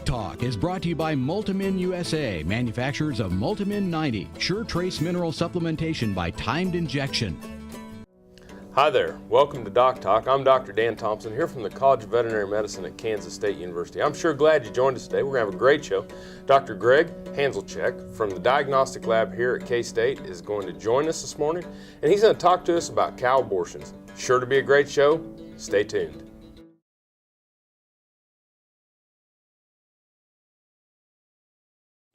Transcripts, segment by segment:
DocTalk is brought to you by Multimin USA, manufacturers of Multimin 90, sure trace mineral supplementation by timed injection. Hi there, welcome to DocTalk. I'm Dr. Dan Thompson here from the College of Veterinary Medicine at Kansas State University. I'm sure glad you joined us today. We're going to have a great show. Dr. Greg Hanselchek from the Diagnostic Lab here at K-State is going to join us this morning, and he's going to talk to us about cow abortions. Sure to be a great show. Stay tuned.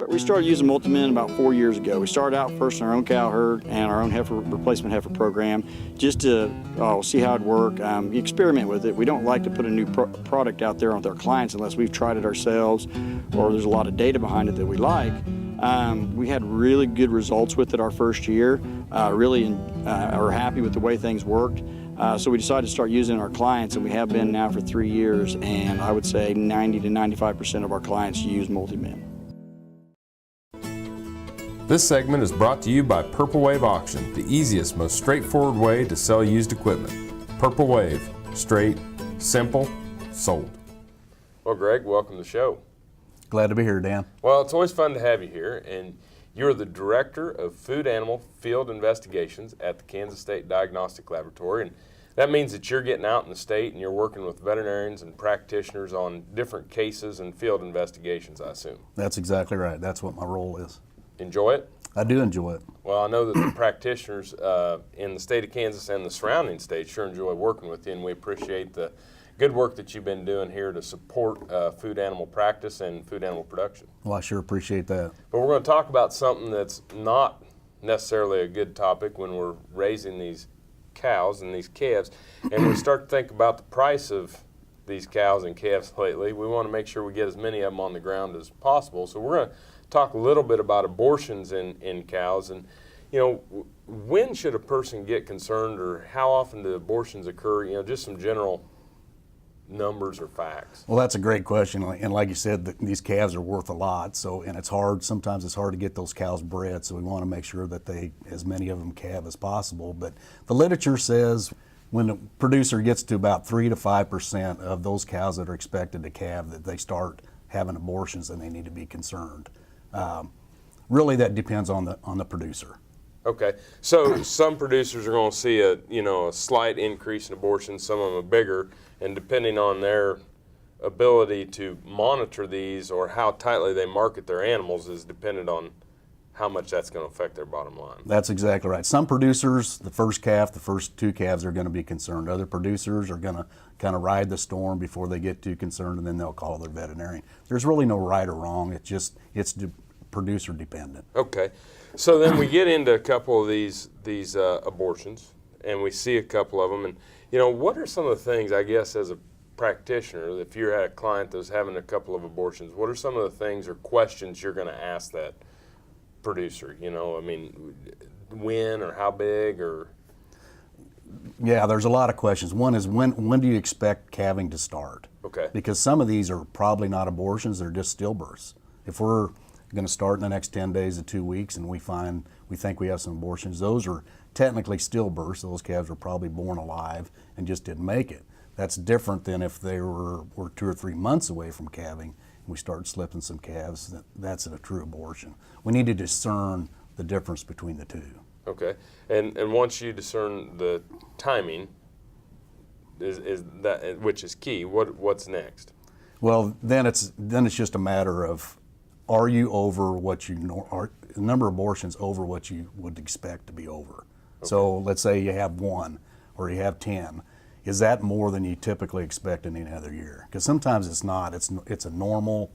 We started using Multimin about 4 years ago. We started out first in our own cow herd and our own replacement heifer program just to see how it worked, experiment with it. We don't like to put a new product out there with our clients unless we've tried it ourselves or there's a lot of data behind it that we like. We had really good results with it our first year, really are happy with the way things worked. So we decided to start using our clients, and we have been now for 3 years, and I would say 90 to 95% of our clients use Multimin. This segment is brought to you by Purple Wave Auction, the easiest, most straightforward way to sell used equipment. Purple Wave, straight, simple, sold. Well, Greg, welcome to the show. Glad to be here, Dan. Well, it's always fun to have you here, and you're the Director of Food Animal Field Investigations at the Kansas State Diagnostic Laboratory, and that means that you're getting out in the state and you're working with veterinarians and practitioners on different cases and field investigations, I assume. That's exactly right. That's what my role is. Enjoy it? I do enjoy it. Well, I know that the practitioners in the state of Kansas and the surrounding states sure enjoy working with you, and we appreciate the good work that you've been doing here to support food animal practice and food animal production. Well, I sure appreciate that. But we're going to talk about something that's not necessarily a good topic when we're raising these cows and these calves, and we start to think about the price of these cows and calves lately. We want to make sure we get as many of them on the ground as possible, so we're going to talk a little bit about abortions in cows, and when should a person get concerned, or how often do abortions occur? Just some general numbers or facts. Well, that's a great question, and like you said, these calves are worth a lot. So, and it's hard. Sometimes it's hard to get those cows bred. So we want to make sure that as many of them calve as possible. But the literature says when the producer gets to about 3 to 5% of those cows that are expected to calve, that they start having abortions, and they need to be concerned. Really, that depends on the producer. Okay, so some producers are going to see a slight increase in abortions. Some of them are bigger, and depending on their ability to monitor these or how tightly they market their animals is dependent on how much that's going to affect their bottom line. That's exactly right. Some producers, the first calf, the first 2 calves are going to be concerned. Other producers are going to kind of ride the storm before they get too concerned, and then they'll call their veterinarian. There's really no right or wrong. It's producer dependent. Okay, so then we get into a couple of these abortions, and we see a couple of them, and what are some of the things, I guess, as a practitioner, if you had a client that was having a couple of abortions, what are some of the things or questions you're going to ask that producer? When or how big or? Yeah, there's a lot of questions. One is when do you expect calving to start? Okay. Because some of these are probably not abortions, they're just stillbirths. If we're going to start in the next 10 days to 2 weeks and we think we have some abortions, those are technically stillbirths. Those calves were probably born alive and just didn't make it. That's different than if they were 2 or 3 months away from calving and we start slipping some calves. That's a true abortion. We need to discern the difference between the two. Okay, and once you discern the timing, is that, which is key, what's next? Well, then it's just a matter of, are you over what the number of abortions over what you would expect to be over? Okay. So let's say you have 1 or you have 10. Is that more than you typically expect in any other year? Because sometimes it's not. It's a normal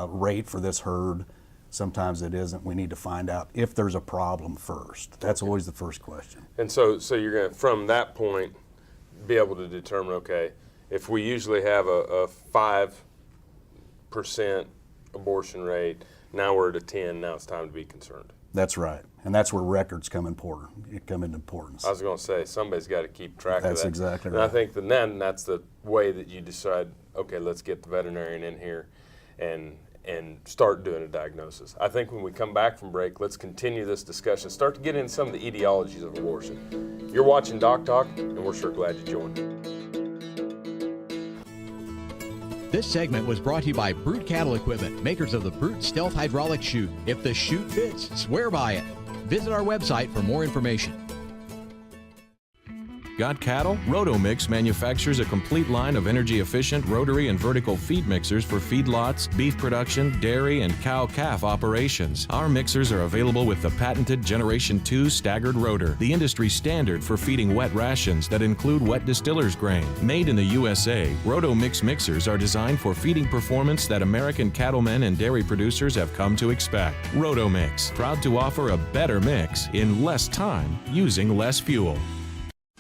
rate for this herd. Sometimes it isn't. We need to find out if there's a problem first. That's okay. Always the first question. And so you're going to, from that point, be able to determine, okay, if we usually have a 5% abortion rate, now we're at a 10, now it's time to be concerned. That's right. And that's where records come into importance. I was going to say, somebody's got to keep track of that. That's exactly right. And I think then that's the way that you decide, okay, let's get the veterinarian in here and start doing a diagnosis. I think when we come back from break, let's continue this discussion, start to get into some of the etiologies of abortion. You're watching Doc Talk, and we're sure glad you joined. This segment was brought to you by Brute Cattle Equipment, makers of the Brute Stealth Hydraulic Chute. If the chute fits, swear by it. Visit our website for more information. Got cattle? Rotomix manufactures a complete line of energy-efficient rotary and vertical feed mixers for feedlots, beef production, dairy, and cow-calf operations. Our mixers are available with the patented Generation 2 staggered rotor, the industry standard for feeding wet rations that include wet distiller's grain. Made in the USA, Rotomix mixers are designed for feeding performance that American cattlemen and dairy producers have come to expect. Rotomix, proud to offer a better mix in less time using less fuel.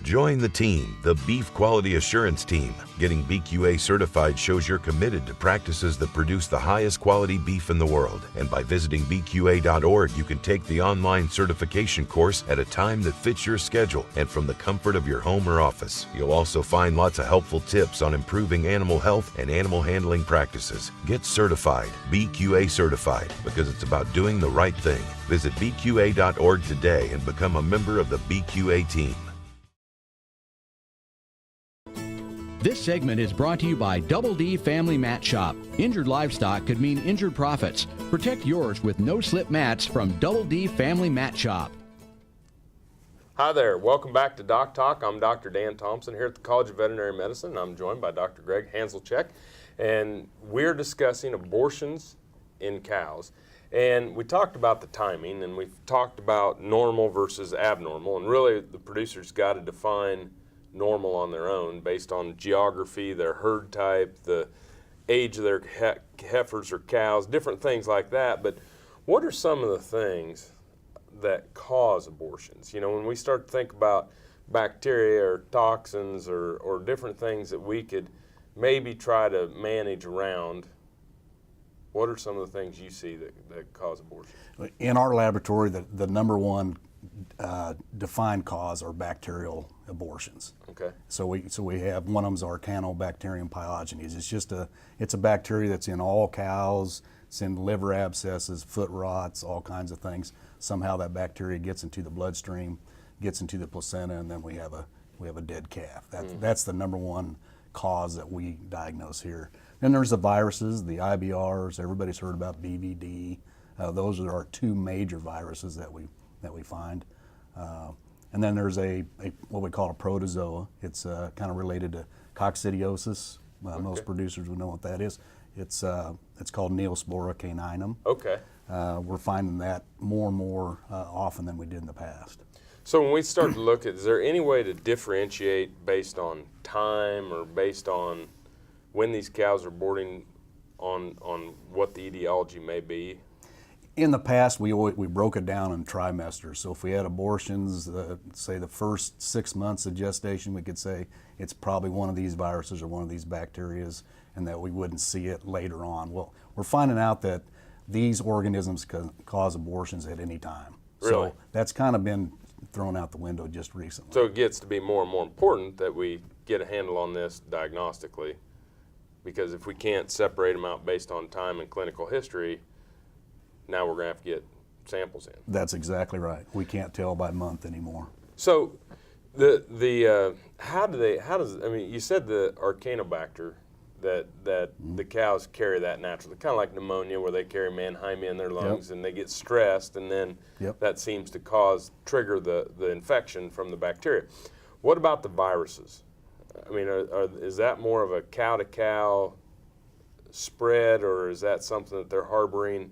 Join the team, the Beef Quality Assurance Team. Getting BQA certified shows you're committed to practices that produce the highest quality beef in the world. And by visiting BQA.org, you can take the online certification course at a time that fits your schedule and from the comfort of your home or office. You'll also find lots of helpful tips on improving animal health and animal handling practices. Get certified, BQA certified, because it's about doing the right thing. Visit BQA.org today and become a member of the BQA team. This segment is brought to you by Double D Family Mat Shop. Injured livestock could mean injured profits. Protect yours with no-slip mats from Double D Family Mat Shop. Hi there. Welcome back to Doc Talk. I'm Dr. Dan Thompson here at the College of Veterinary Medicine. I'm joined by Dr. Greg Hanselcheck, and we're discussing abortions in cows. And we talked about the timing, and we've talked about normal versus abnormal, and really the producers got to define normal on their own based on geography, their herd type, the age of their heifers or cows, different things like that. But what are some of the things that cause abortions? You know, when we start to think about bacteria or toxins or different things that we could maybe try to manage around, what are some of the things you see that cause abortion? In our laboratory, the number one defined cause are bacterial abortions. Okay. So we have one of them is Arcanobacterium pyogenes. It's a bacteria that's in all cows. It's in liver abscesses, foot rots, all kinds of things. Somehow that bacteria gets into the bloodstream, gets into the placenta, and then we have a dead calf. That's the number one cause that we diagnose here. Then there's the viruses, the IBRs. Everybody's heard about BVD. Those are our two major viruses that we find. And then there's what we call a protozoa. It's kind of related to coccidiosis. Okay. Most producers would know what that is. It's called Neospora caninum. Okay. We're finding that more and more often than we did in the past. So when we start to look at, is there any way to differentiate based on time or based on when these cows are boarding on what the etiology may be? In the past, we broke it down in trimesters. So if we had abortions, say the first 6 months of gestation, we could say it's probably one of these viruses or one of these bacterias, and that we wouldn't see it later on. Well, we're finding out that these organisms can cause abortions at any time. Really? So that's kind of been thrown out the window just recently. So it gets to be more and more important that we get a handle on this diagnostically, because if we can't separate them out based on time and clinical history, now we're going to have to get samples in. That's exactly right. We can't tell by month anymore. So how does I mean, you said the Arcanobacter that the cows carry that naturally, kind of like pneumonia where they carry Mannheimia in their lungs. Yep. And they get stressed, and then that seems to trigger the infection from the bacteria. What about the viruses? I mean, is that more of a cow-to-cow spread, or is that something that they're harboring?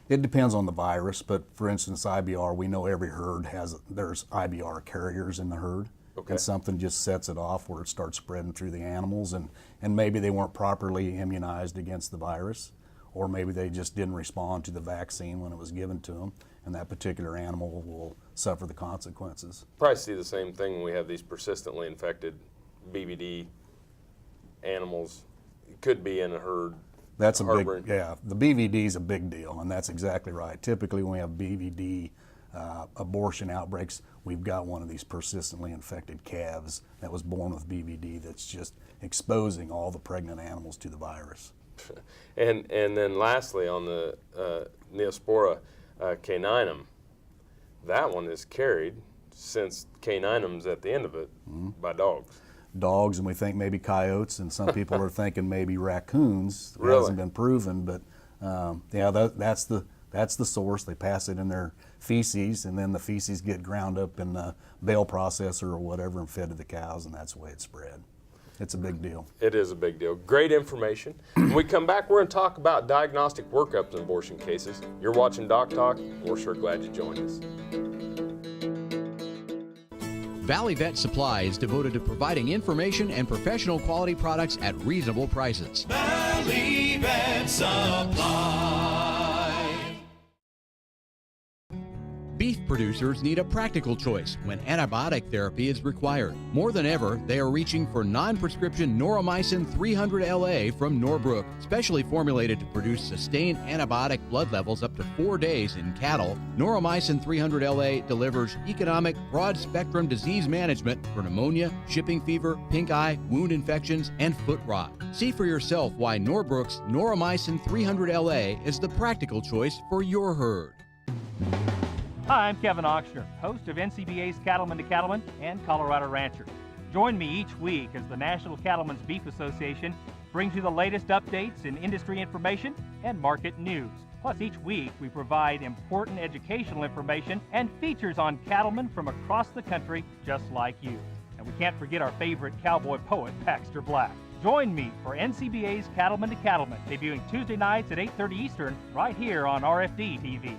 It depends on the virus, but for instance, IBR, we know every herd there's IBR carriers in the herd. Okay. And something just sets it off where it starts spreading through the animals, and maybe they weren't properly immunized against the virus, or maybe they just didn't respond to the vaccine when it was given to them, and that particular animal will suffer the consequences. Probably see the same thing when we have these persistently infected BVD animals. It could be in a herd. That's a big, the BVD is a big deal, and that's exactly right. Typically when we have BVD abortion outbreaks, we've got one of these persistently infected calves that was born with BVD that's just exposing all the pregnant animals to the virus. And then lastly, on the Neospora caninum, that one is carried, since caninum's at the end of it, by dogs. dogs and we think maybe coyotes, and some people are thinking maybe raccoons. It Really? hasn't been proven, but yeah, that's the source. They pass it in their feces, and then the feces get ground up in the bale processor or whatever and fed to the cows, and that's the way it's spread. It's a big deal. It is a big deal. Great information. When we come back, we're going to talk about diagnostic workups in abortion cases. You're watching Doc Talk. We're sure glad you joined us. Valley Vet Supply is devoted to providing information and professional quality products at reasonable prices. Valley Vet Supply. Beef producers need a practical choice when antibiotic therapy is required. More than ever, they are reaching for non-prescription Noromycin 300LA from Norbrook, specially formulated to produce sustained antibiotic blood levels up to 4 days in cattle. Noromycin 300LA delivers economic, broad-spectrum disease management for pneumonia, shipping fever, pink eye, wound infections, and foot rot. See for yourself why Norbrook's Noromycin 300LA is the practical choice for your herd. Hi, I'm Kevin Ochsner, host of NCBA's Cattleman to Cattleman and Colorado Rancher. Join me each week as the National Cattlemen's Beef Association brings you the latest updates in industry information and market news. Plus, each week we provide important educational information and features on cattlemen from across the country just like you. And we can't forget our favorite cowboy poet, Baxter Black. Join me for NCBA's Cattleman to Cattleman, debuting Tuesday nights at 8:30 Eastern, right here on RFD TV.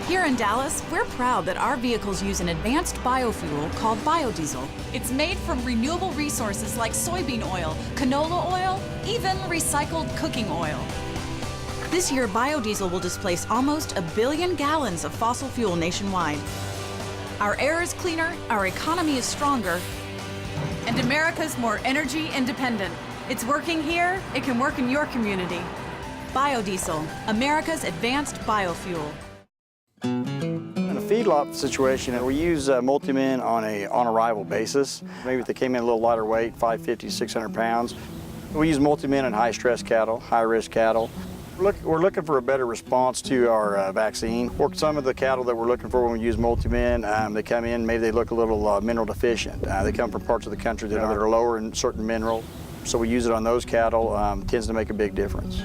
Here in Dallas, we're proud that our vehicles use an advanced biofuel called biodiesel. It's made from renewable resources like soybean oil, canola oil, even recycled cooking oil. This year, biodiesel will displace almost 1 billion gallons of fossil fuel nationwide. Our air is cleaner, our economy is stronger, and America's more energy independent. It's working here, it can work in your community. Biodiesel, America's advanced biofuel. In a feedlot situation, we use multi-min on a on-arrival basis. Maybe if they came in a little lighter weight, 550, 600 pounds. We use multi-min in high-stress cattle, high-risk cattle. We're looking for a better response to our vaccine. For some of the cattle that we're looking for when we use multi-min, they come in, maybe they look a little mineral deficient. They come from parts of the country that are lower in certain mineral. So we use it on those cattle. Tends to make a big difference.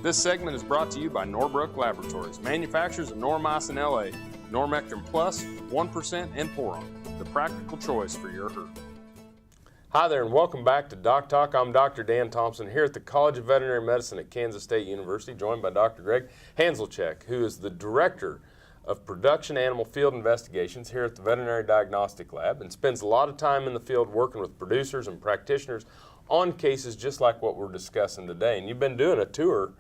This segment is brought to you by Norbrook Laboratories, manufacturers of Noromycin LA, Normectin Plus, 1%, and Poron, the practical choice for your herd. Hi there, and welcome back to Doc Talk. I'm Dr. Dan Thompson here at the College of Veterinary Medicine at Kansas State University, joined by Dr. Greg Hanselchek, who is the Director of Production Animal Field Investigations here at the Veterinary Diagnostic Lab, and spends a lot of time in the field working with producers and practitioners on cases just like what we're discussing today. And you've been doing a tour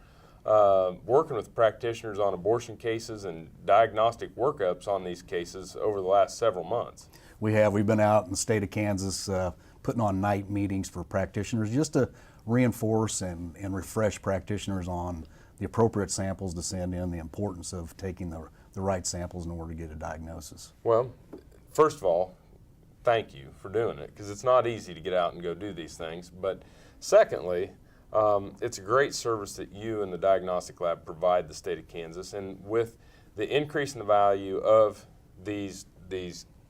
working with practitioners on abortion cases and diagnostic workups on these cases over the last several months. We've been out in the state of Kansas putting on night meetings for practitioners just to reinforce and refresh practitioners on the appropriate samples to send in, the importance of taking the right samples in order to get a diagnosis. Well, first of all, thank you for doing it, because it's not easy to get out and go do these things. But secondly, it's a great service that you and the diagnostic lab provide the state of Kansas, and with the increase in the value of these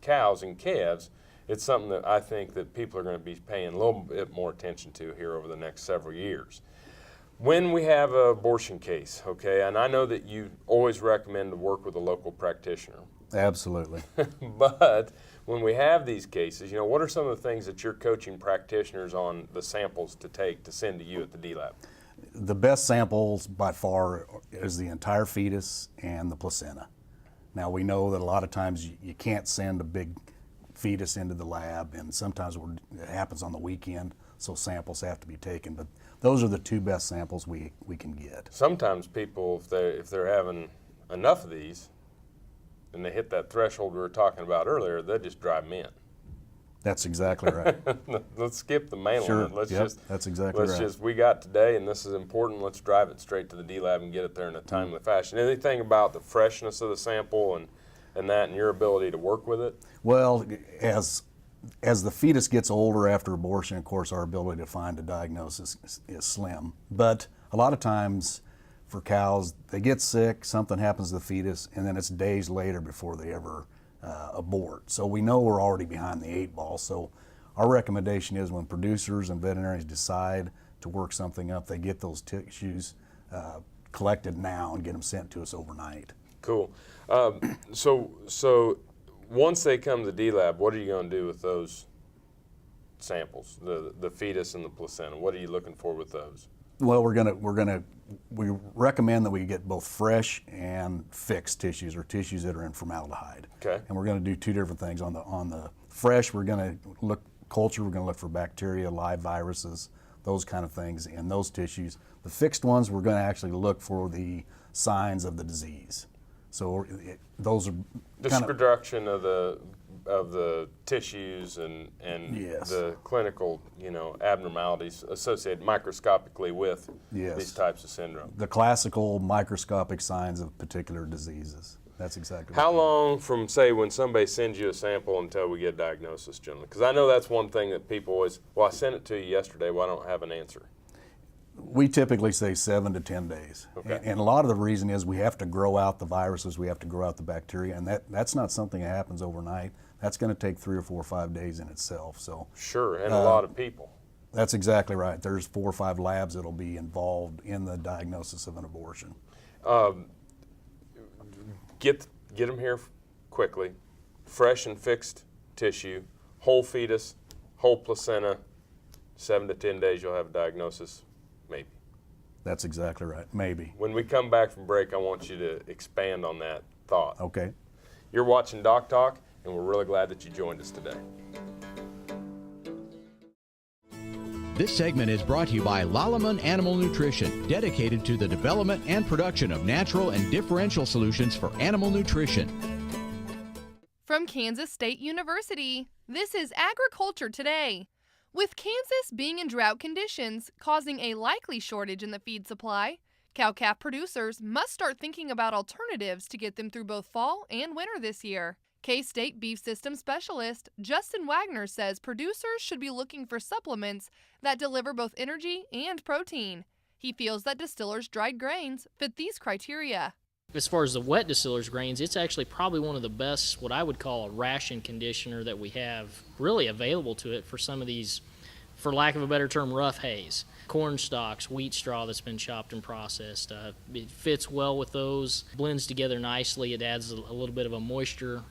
cows and calves, it's something that I think that people are going to be paying a little bit more attention to here over the next several years. When we have an abortion case, okay, and I know that you always recommend to work with a local practitioner. Absolutely. But when we have these cases, what are some of the things that you're coaching practitioners on the samples to take to send to you at the D-Lab? The best samples by far is the entire fetus and the placenta. Now we know that a lot of times you can't send a big fetus into the lab, and sometimes it happens on the weekend, so samples have to be taken. But those are the two best samples we can get. Sometimes people, if they're having enough of these, and they hit that threshold we were talking about earlier, they just drive them in. That's exactly right. Let's skip the mailing. Sure. That's exactly right. We got today, and this is important. Let's drive it straight to the D-Lab and get it there in a timely fashion. Anything about the freshness of the sample and your ability to work with it? Well, as the fetus gets older after abortion, of course, our ability to find a diagnosis is slim. But a lot of times for cows, they get sick, something happens to the fetus, and then it's days later before they ever abort. So we know we're already behind the 8 ball. So our recommendation is when producers and veterinarians decide to work something up, they get those tissues collected now and get them sent to us overnight. Cool. So once they come to the D-Lab, what are you going to do with those samples, the fetus and the placenta? What are you looking for with those? Well, we recommend that we get both fresh and fixed tissues, or tissues that are in formaldehyde. Okay. And we're going to do 2 different things. On the fresh, we're going to look culture. We're going to look for bacteria, live viruses, those kind of things in those tissues. The fixed ones, we're going to actually look for the signs of the disease. So those are production of the tissues and yes. the clinical, abnormalities associated microscopically with yes. these types of syndrome. The classical microscopic signs of particular diseases. That's exactly. How long from, say, when somebody sends you a sample until we get a diagnosis, generally? Because I know that's one thing that people always, well, I sent it to you yesterday, why don't I have an answer? We typically say 7 to 10 days. Okay. And a lot of the reason is we have to grow out the viruses, we have to grow out the bacteria, and that's not something that happens overnight. That's going to take 3 or 4 or 5 days in itself. So sure, and a lot of people. That's exactly right. There's 4 or 5 labs that'll be involved in the diagnosis of an abortion. Get them here quickly. Fresh and fixed tissue, whole fetus, whole placenta. 7 to 10 days, you'll have a diagnosis. Maybe. That's exactly right. Maybe. When we come back from break, I want you to expand on that thought. Okay. You're watching Doc Talk, and we're really glad that you joined us today. This segment is brought to you by Lalaman Animal Nutrition, dedicated to the development and production of natural and differential solutions for animal nutrition. From Kansas State University, this is Agriculture Today. With Kansas being in drought conditions, causing a likely shortage in the feed supply, cow-calf producers must start thinking about alternatives to get them through both fall and winter this year. K-State Beef System Specialist Justin Wagner says producers should be looking for supplements that deliver both energy and protein. He feels that distillers' dried grains fit these criteria. As far as the wet distillers' grains, it's actually probably one of the best, what I would call a ration conditioner that we have really available to it for some of these, for lack of a better term, rough hays. Corn stalks, wheat straw that's been chopped and processed. It fits well with those, blends together nicely. It adds a little bit of a moisture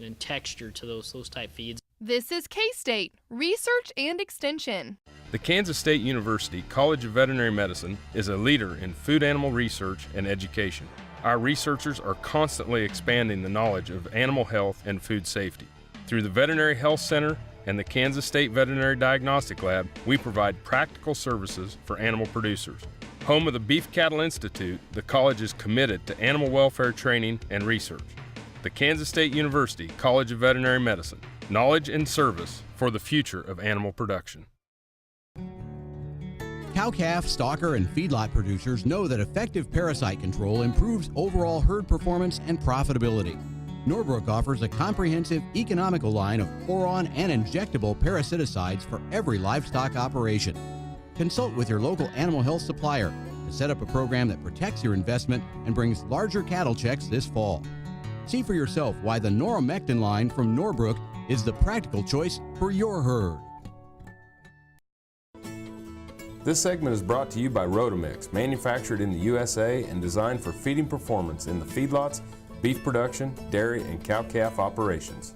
and texture to those type feeds. This is K-State Research and Extension. The Kansas State University College of Veterinary Medicine is a leader in food animal research and education. Our researchers are constantly expanding the knowledge of animal health and food safety. Through the Veterinary Health Center and the Kansas State Veterinary Diagnostic Lab, we provide practical services for animal producers. Home of the Beef Cattle Institute, the college is committed to animal welfare training and research. The Kansas State University College of Veterinary Medicine, knowledge and service for the future of animal production. Cow-calf, stocker, and feedlot producers know that effective parasite control improves overall herd performance and profitability. Norbrook offers a comprehensive, economical line of pour-on and injectable parasiticides for every livestock operation. Consult with your local animal health supplier to set up a program that protects your investment and brings larger cattle checks this fall. See for yourself why the Noromectin line from Norbrook is the practical choice for your herd. This segment is brought to you by Rotomix, manufactured in the USA and designed for feeding performance in the feedlots, beef production, dairy, and cow-calf operations.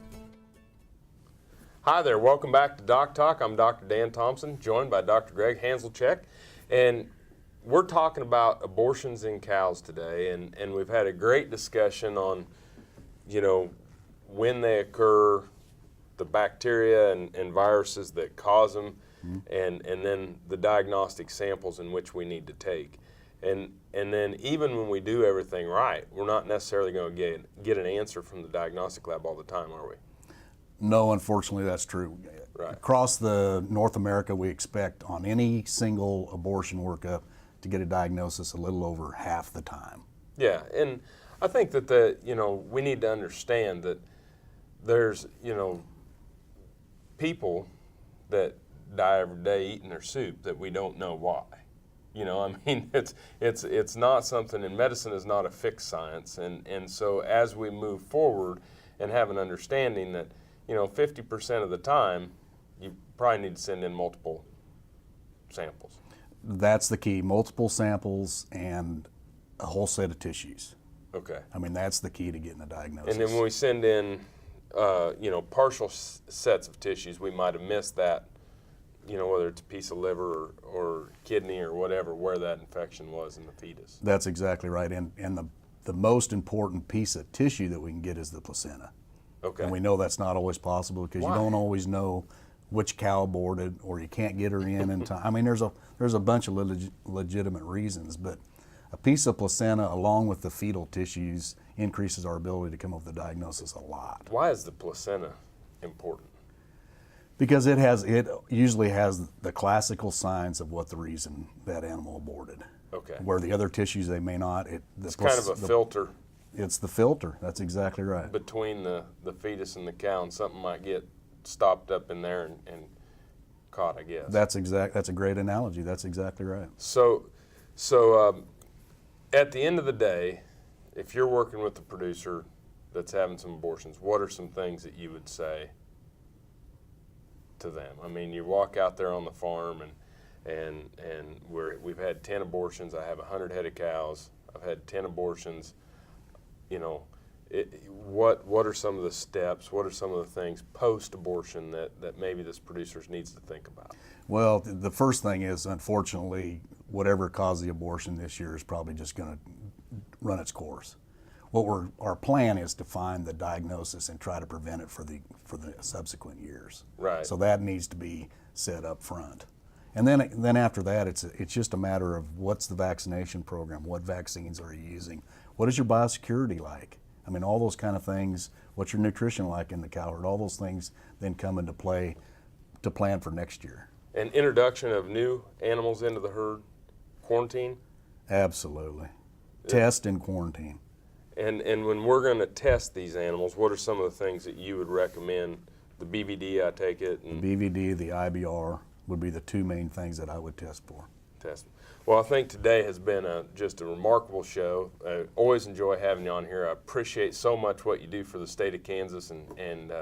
Hi there, welcome back to Doc Talk. I'm Dr. Dan Thompson, joined by Dr. Greg Hanselcheck, and we're talking about abortions in cows today, and we've had a great discussion on, when they occur, the bacteria and viruses that cause them, and then the diagnostic samples in which we need to take. And then even when we do everything right, we're not necessarily going to get an answer from the diagnostic lab all the time, are we? No, unfortunately, that's true. Right. Across North America, we expect on any single abortion workup to get a diagnosis a little over half the time. Yeah, and I think that we need to understand that there's people that die every day eating their soup that we don't know why. You know, I mean, it's not something, and medicine is not a fixed science. And so as we move forward and have an understanding that, you know, 50% of the time, you probably need to send in multiple samples. That's the key, multiple samples and a whole set of tissues. Okay. I mean, that's the key to getting the diagnosis. And then when we send in, you know, partial sets of tissues, we might have missed that, you know, whether it's a piece of liver or kidney or whatever, where that infection was in the fetus. That's exactly right. And the most important piece of tissue that we can get is the placenta. Okay. And we know that's not always possible because you don't always know which cow aborted, or you can't get her in time. I mean, there's a bunch of legitimate reasons, but a piece of placenta along with the fetal tissues increases our ability to come up with a diagnosis a lot. Why is the placenta important? Because it usually has the classical signs of what the reason that animal aborted. Okay. Where the other tissues, they may not. It's kind of a filter. It's the filter. That's exactly right. Between the fetus and the cow, and something might get stopped up in there and caught, I guess. That's a great analogy. That's exactly right. So at the end of the day, if you're working with the producer that's having some abortions, what are some things that you would say to them? I mean, you walk out there on the farm and we've had 10 abortions. I have 100 head of cows. I've had 10 abortions. You know, what are some of the steps? What are some of the things post-abortion that maybe this producer needs to think about? Well, the first thing is, unfortunately, whatever caused the abortion this year is probably just going to run its course. Our plan is to find the diagnosis and try to prevent it for the subsequent years. Right. So that needs to be set up front. And then after that, it's just a matter of what's the vaccination program, what vaccines are you using, what is your biosecurity like? I mean, all those kind of things, what's your nutrition like in the cow herd, all those things then come into play to plan for next year. And introduction of new animals into the herd, quarantine? Absolutely. Test and quarantine. And when we're going to test these animals, what are some of the things that you would recommend? The BVD, I take it? And the BVD, the IBR would be the two main things that I would test for. Test. Well, I think today has been just a remarkable show. I always enjoy having you on here. I appreciate so much what you do for the state of Kansas and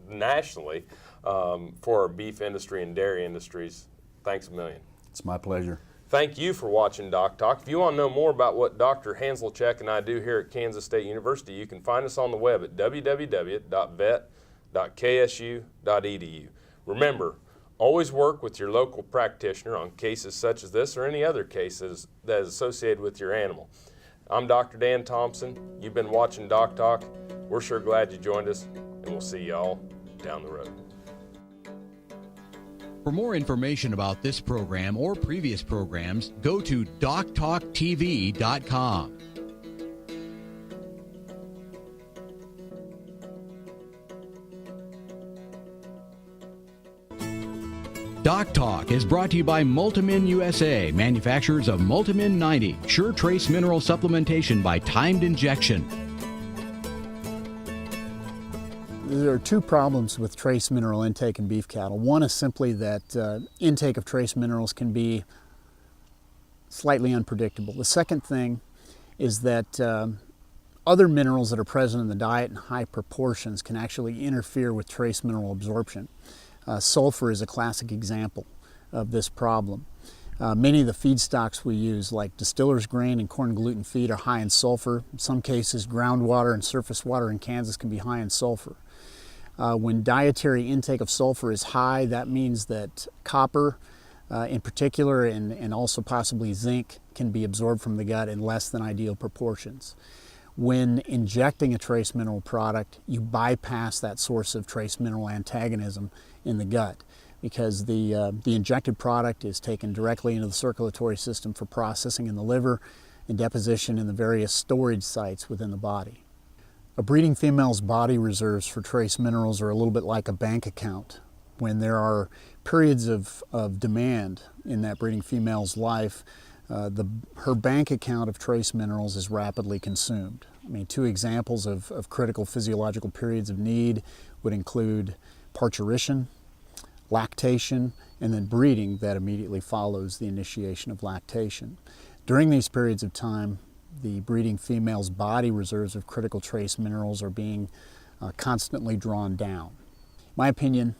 nationally for our beef industry and dairy industries. Thanks a million. It's my pleasure. Thank you for watching Doc Talk. If you want to know more about what Dr. Hanselchek and I do here at Kansas State University, you can find us on the web at www.vet.ksu.edu. Remember, always work with your local practitioner on cases such as this or any other cases that is associated with your animal. I'm Dr. Dan Thompson. You've been watching Doc Talk. We're sure glad you joined us, and we'll see y'all down the road. For more information about this program or previous programs, go to DocTalkTV.com. Doc Talk is brought to you by Multimin USA, manufacturers of Multimin 90, Sure Trace Mineral Supplementation by Timed Injection. There are two problems with trace mineral intake in beef cattle. One is simply that intake of trace minerals can be slightly unpredictable. The second thing is that other minerals that are present in the diet in high proportions can actually interfere with trace mineral absorption. Sulfur is a classic example of this problem. Many of the feedstocks we use, like distiller's grain and corn gluten feed, are high in sulfur. In some cases, groundwater and surface water in Kansas can be high in sulfur. When dietary intake of sulfur is high, that means that copper in particular and also possibly zinc can be absorbed from the gut in less than ideal proportions. When injecting a trace mineral product, you bypass that source of trace mineral antagonism in the gut, because the injected product is taken directly into the circulatory system for processing in the liver and deposition in the various storage sites within the body. A breeding female's body reserves for trace minerals are a little bit like a bank account. When there are periods of demand in that breeding female's life, her bank account of trace minerals is rapidly consumed. I mean, two examples of critical physiological periods of need would include parturition, lactation, and then breeding that immediately follows the initiation of lactation. During these periods of time, the breeding female's body reserves of critical trace minerals are being constantly drawn down. In my opinion,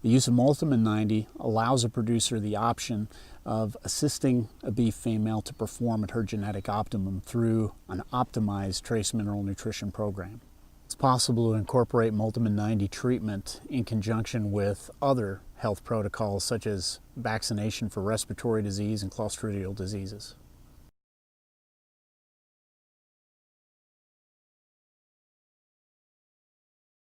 the use of Multimin 90 allows a producer the option of assisting a beef female to perform at her genetic optimum through an optimized trace mineral nutrition program. It's possible to incorporate Multimin 90 treatment in conjunction with other health protocols such as vaccination for respiratory disease and clostridial diseases.